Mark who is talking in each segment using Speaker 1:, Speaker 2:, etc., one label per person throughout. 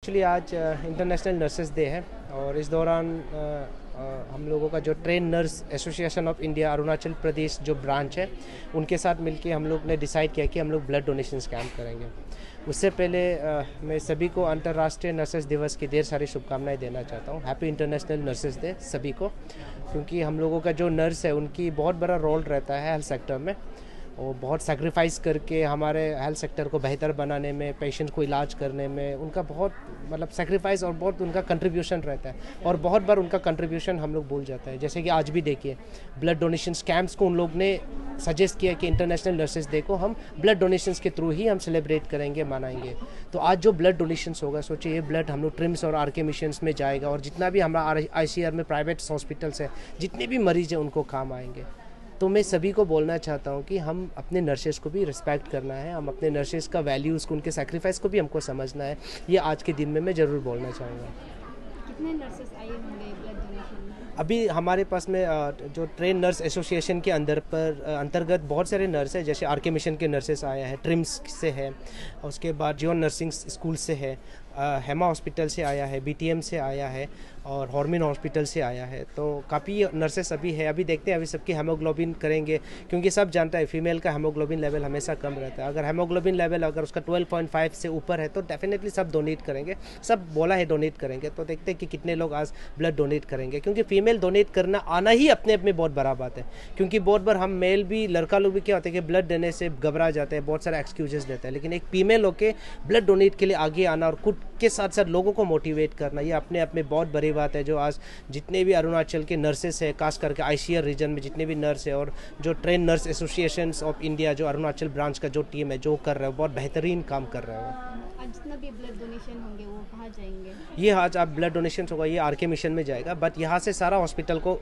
Speaker 1: Actually आज international nurses day है और इस दौरान हम लोगों का जो train nurse association of India Arunachal Pradesh जो ब्रांच है उनके साथ मिलके हम लोग ने डिसाइड किया कि हम लोग ब्लड डोनेशन कैंप करेंगे। उससे पहले मैं सभी को अंतर्राष्ट्रीय नर्सेस दिवस की ढेर सारी शुभकामनाएं देना चाहता हूँ। हैप्पी इंटरनेशनल नर्सेस डे सभी को, क्योंकि हम लोगों का जो नर्स है उनकी बहुत बड़ा रोल रहता है हेल्थ सेक्टर में। वो बहुत सैक्रिफाइस करके हमारे हेल्थ सेक्टर को बेहतर बनाने में, पेशेंट को इलाज करने में उनका बहुत मतलब सैक्रिफाइस और बहुत उनका कंट्रीब्यूशन रहता है और बहुत बार उनका कंट्रीब्यूशन हम लोग भूल जाते हैं। जैसे कि आज भी देखिए ब्लड डोनेशन कैंप्स को उन लोग ने सजेस्ट किया कि इंटरनेशनल नर्सेस डे को हम ब्लड डोनेशंस के थ्रू ही हम सेलिब्रेट करेंगे, मनाएंगे। तो आज जो ब्लड डोनेशंस होगा, सोचिए ये ब्लड हम लोग ट्रिम्स और आरके मिशंस में जाएगा और जितना भी हमारा ICR में प्राइवेट हॉस्पिटल्स है, जितने भी मरीज हैं उनको काम आएंगे। तो मैं सभी को बोलना चाहता हूँ कि हम अपने नर्सेस को भी रिस्पेक्ट करना है, हम अपने नर्सेस का वैल्यूज़ को, उनके सैक्रिफाइस को भी हमको समझना है। ये आज के दिन में मैं ज़रूर बोलना चाहूँगा।
Speaker 2: कितने नर्सेस आए होंगे ब्लड डोनेशन में?
Speaker 1: अभी हमारे पास में जो ट्रेन नर्स एसोसिएशन के अंतर्गत बहुत सारे नर्स हैं। जैसे आरके मिशन के नर्सेस आए हैं, ट्रिम्स से है, उसके बाद जियोन नर्सिंग स्कूल से है, हेमा हॉस्पिटल से आया है, BTM से आया है और हॉर्मिन हॉस्पिटल से आया है। तो काफ़ी नर्सेस अभी है। अभी देखते हैं अभी सबकी हेमोग्लोबिन करेंगे, क्योंकि सब जानता है फीमेल का हेमोग्लोबिन लेवल हमेशा कम रहता है। अगर हेमोग्लोबिन लेवल अगर उसका 12.5 से ऊपर है तो डेफिनेटली सब डोनेट करेंगे, सब बोला है डोनेट करेंगे। तो देखते हैं कि कितने लोग आज ब्लड डोनेट करेंगे, क्योंकि फीमेल डोनेट करना आना ही अपने आप में बहुत बड़ा बात है। क्योंकि बहुत बार हम मेल भी, लड़का लोग भी क्या होता है कि ब्लड देने से घबरा जाते हैं, बहुत सारे एक्सक्यूजेस देते हैं, लेकिन एक फीमेल होकर ब्लड डोनेट के लिए आगे आना और खुद के साथ साथ लोगों को मोटिवेट करना, ये अपने आप में बहुत बड़ी बात है। जो आज जितने भी अरुणाचल के नर्सेस है, खास करके ICR रीजन में जितने भी नर्स है और जो train nurse association of India जो अरुणाचल ब्रांच का जो टीम है जो कर रहा है, बहुत बेहतरीन काम कर रहा है।
Speaker 2: आज जितना भी ब्लड डोनेशन होंगे वो कहाँ जाएंगे?
Speaker 1: ये आज आप ब्लड डोनेशन होगा ये आरके मिशन में जाएगा, बट यहाँ से सारा हॉस्पिटल को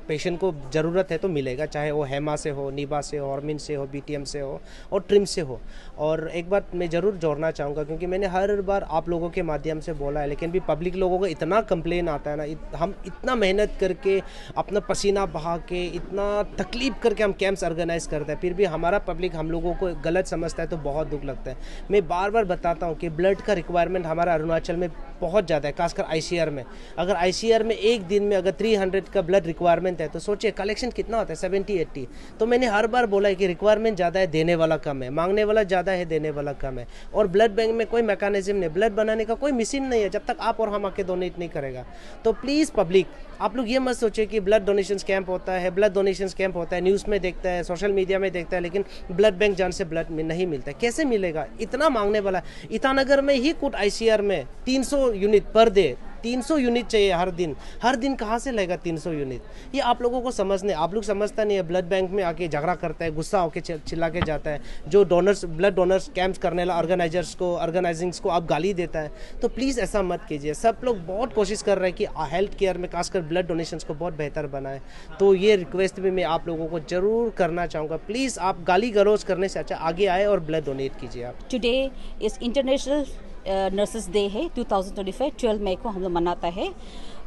Speaker 1: पेशेंट को ज़रूरत है तो मिलेगा, चाहे वो हेमा से हो, नीबा से हो, हॉर्मिन से हो, BTM से हो और ट्रिम से हो। और एक बात मैं ज़रूर जोड़ना चाहूँगा, क्योंकि मैंने हर बार आप लोगों के माध्यम से बोला है, लेकिन भी पब्लिक लोगों को इतना कंप्लेन आता है ना, हम इतना मेहनत करके अपना पसीना बहा के इतना तकलीफ करके हम कैंप्स ऑर्गेनाइज करते हैं, फिर भी हमारा पब्लिक हम लोगों को गलत समझता है तो बहुत दुख लगता है। मैं बार बार बताता हूँ कि ब्लड का रिक्वायरमेंट हमारा अरुणाचल में बहुत ज़्यादा है, खासकर ICR में। अगर ICR में एक दिन में अगर 300 का ब्लड रिक्वायरमेंट है तो सोचिए कलेक्शन कितना होता है, 70-80। तो मैंने हर बार बोला है कि रिक्वायरमेंट ज़्यादा है, देने वाला कम है, मांगने वाला ज़्यादा है, देने वाला कम है। और ब्लड बैंक में कोई मैकेनिज्म नहीं, ब्लड बनाने का कोई मशीन नहीं है जब तक आप और हम आके डोनेट नहीं करेगा। तो प्लीज़ पब्लिक, आप लोग ये मत सोचिए कि ब्लड डोनेशन कैंप होता है, ब्लड डोनेशन कैंप होता है, न्यूज़ में देखता है, सोशल मीडिया में देखता है, लेकिन ब्लड बैंक जान से ब्लड में नहीं मिलता है। कैसे मिलेगा? इतना मांगने वाला। ईटानगर में ही कुछ ICR में 300 यूनिट पर डे, 300 यूनिट चाहिए हर दिन कहाँ से लेगा 300 यूनिट? ये आप लोगों को समझने, आप लोग समझता नहीं है। ब्लड बैंक में आके झगड़ा करता है, गुस्सा होके चिल्ला के जाता है। जो डोनर्स, ब्लड डोनर्स कैंप्स करने वाला ऑर्गेनाइजिंग्स को आप गाली देता है। तो प्लीज़ ऐसा मत कीजिए। सब लोग बहुत कोशिश कर रहे हैं कि हेल्थ केयर में खासकर ब्लड डोनेशन को बहुत बेहतर बनाए। तो ये रिक्वेस्ट भी मैं आप लोगों को जरूर करना चाहूँगा, प्लीज़ आप गाली गलौज करने से अच्छा आगे आए और ब्लड डोनेट कीजिए। आप
Speaker 3: today is international nurses day है 2025, 12 मई को हम लोग मनाता है।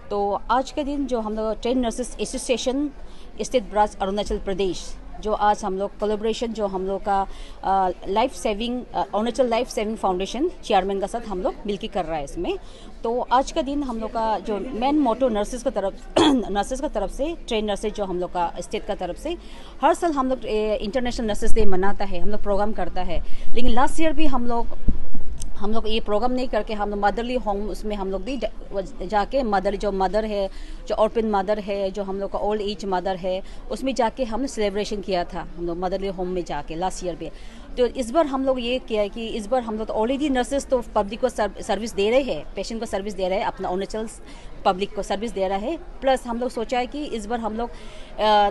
Speaker 3: तो आज के दिन जो हम लोग train nurses association state branch Arunachal Pradesh, जो आज हम लोग कोलैबोरेशन जो हम लोग का Arunachal life saving foundation chairman का साथ हम लोग मिलकर कर रहा है इसमें। तो आज का दिन हम लोग का जो मेन मोटो नर्सेस का तरफ से ट्रेन नर्सेस जो हम लोग का स्टेट का तरफ से हर साल हम लोग इंटरनेशनल नर्सेस डे मनाता है, हम लोग प्रोग्राम करता है। लेकिन लास्ट ईयर भी हम लोग ये प्रोग्राम नहीं करके हम लोग मदरली होम उसमें हम लोग भी जाके मदर है, जो ऑर्फन मदर है, जो हम लोग का ओल्ड एज मदर है, उसमें जाके हमने सेलिब्रेशन किया था हम लोग मदरली होम में जाके लास्ट ईयर पे। तो इस बार हम लोग ये किया है कि इस बार हम लोग तो ऑलरेडी नर्सेस तो पब्लिक को सर्विस दे रहे हैं, पेशेंट को सर्विस दे रहे हैं, अपना अरुणाचल पब्लिक को सर्विस दे रहा है। प्लस हम लोग सोचा है कि इस बार हम लोग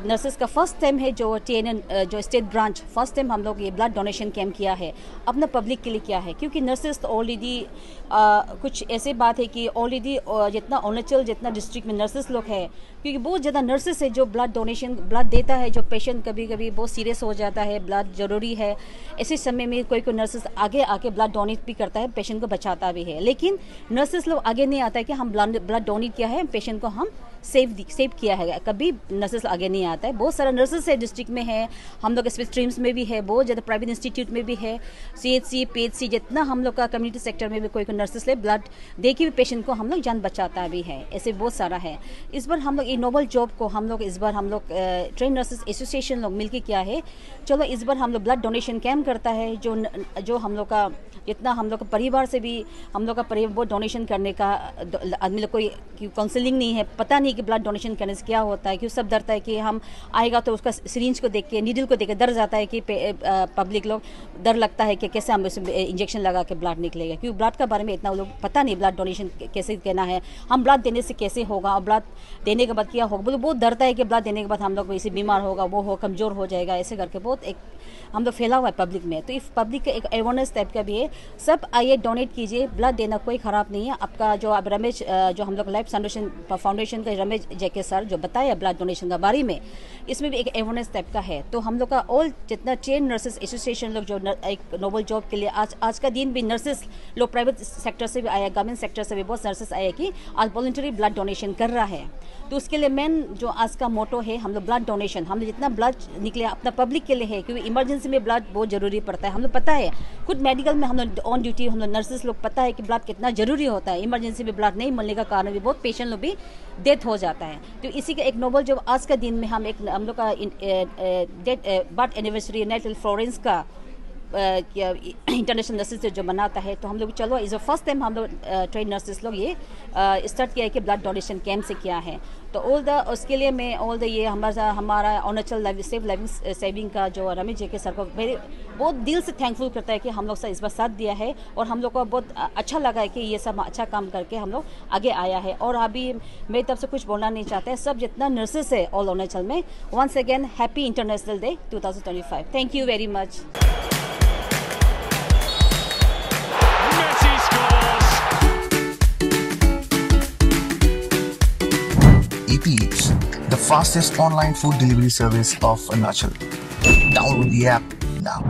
Speaker 3: नर्सेस का फर्स्ट टाइम है जो TNN जो स्टेट ब्रांच फर्स्ट टाइम हम लोग ये ब्लड डोनेशन कैंप किया है अपना पब्लिक के लिए किया है। क्योंकि नर्सेस तो ऑलरेडी कुछ ऐसे बात है कि ऑलरेडी जितना अरुणाचल जितना डिस्ट्रिक्ट में नर्सेस लोग है, क्योंकि बहुत ज़्यादा नर्सेस है जो ब्लड देता है, जो पेशेंट कभी कभी बहुत सीरियस हो जाता है, ब्लड जरूरी है, ऐसे समय में कोई नर्सेस आगे आके ब्लड डोनेट भी करता है, पेशेंट को बचाता भी है। लेकिन नर्सेस लोग आगे नहीं आता है कि हम ब्लड डोनेट किया है, पेशेंट को हम सेव किया है, कभी नर्सेस आगे नहीं आता है। बहुत सारा नर्सेस है डिस्ट्रिक्ट में है, हम लोग स्ट्रीम्स में भी है, बहुत ज़्यादा प्राइवेट इंस्टीट्यूट में भी है, CHC PHC जितना हम लोग का कम्युनिटी सेक्टर में भी कोई नर्सेस ले ब्लड दे के भी पेशेंट को हम लोग जान बचाता भी है, ऐसे बहुत सारा है। इस बार हम लोग ये नोबल जॉब को हम लोग इस बार हम लोग ट्रेन नर्सेस एसोसिएशन लोग मिलकर किया है, चलो इस बार हम लोग ब्लड डोनेशन कैम्प करता है, जो हम लोग का जितना हम लोग का परिवार से भी हम लोग का परिवार बहुत डोनेशन करने का आदमी लोग कोई काउंसलिंग नहीं है, पता नहीं कि ब्लड डोनेशन करने से क्या होता है, क्यों सब डरता है कि हम आएगा तो उसका सिरिंज को देख के नीडल को देख के डर जाता है कि पब्लिक लोग डर लगता है कि कैसे हम उसमें इंजेक्शन लगा के ब्लड निकलेगा, क्योंकि ब्लड के बारे में इतना लोग पता नहीं, ब्लड डोनेशन कैसे करना है, हम ब्लड देने से कैसे होगा और ब्लड देने के बाद क्या होगा, बोलो बहुत डरता है कि ब्लड देने के बाद हम लोग वैसे बीमार होगा, वो हो कमज़ोर हो जाएगा, ऐसे करके बहुत एक हम लोग फैला हुआ है पब्लिक में। तो इस पब्लिक का एक अवेयरनेस टाइप का भी है, सब आइए डोनेट कीजिए, ब्लड देना कोई ख़राब नहीं है। आपका जो अब रमेश जो हम लोग लाइफ फाउंडेशन का रमेश जेके सर जो बताया ब्लड डोनेशन के बारे में, इसमें भी एक अवेयरनेस टाइप का है। तो हम लोग का ऑल जितना ट्रेन नर्सेस एसोसिएशन लोग जो एक नोबल जॉब के लिए आज का दिन भी नर्सेस लोग प्राइवेट सेक्टर से भी आया, गवर्नमेंट सेक्टर से भी बहुत नर्सेस आए कि आज वॉलंटरी ब्लड डोनेशन कर रहा है। तो उसके लिए मेन जो आज का मोटो है हम लोग ब्लड डोनेशन, हम लोग जितना ब्लड निकले अपना पब्लिक के लिए है, क्योंकि इमरजेंसी में ब्लड बहुत ज़रूरी पड़ता है। हम लोग पता है खुद मेडिकल में हम लोग ऑन ड्यूटी हम लोग नर्सेस लोग पता है कि ब्लड कितना ज़रूरी होता है, इमरजेंसी में ब्लड नहीं मिलने का कारण भी बहुत पेशेंट लोग भी डेथ हो जाता है। तो इसी का एक नोबल जो आज का दिन में हम लोग का बर्थ एनिवर्सरी नेशनल फ्लोरेंस का इंटरनेशनल नर्सेस जो बनाता है, तो हम लोग चलो इस फर्स्ट टाइम हम लोग ट्रेन नर्सेस लोग ये स्टार्ट किया है कि ब्लड डोनेशन कैम्प से किया है। तो उसके लिए मैं ये हमारा अरुणाचल सेविंग का जो रमेश जेके सर को मेरे बहुत दिल से थैंकफुल करता है कि हम लोग से इस बार साथ दिया है, और हम लोग को बहुत अच्छा लगा है कि ये सब अच्छा काम करके हम लोग आगे आया है। और अभी मेरी तरफ से कुछ बोलना नहीं चाहते हैं, सब जितना नर्सेस है ऑल अरुणाचल में, once again happy international day 2025। Thank you very much.
Speaker 4: EP Eats, the fastest online food delivery service of Arunachal. Download the app now.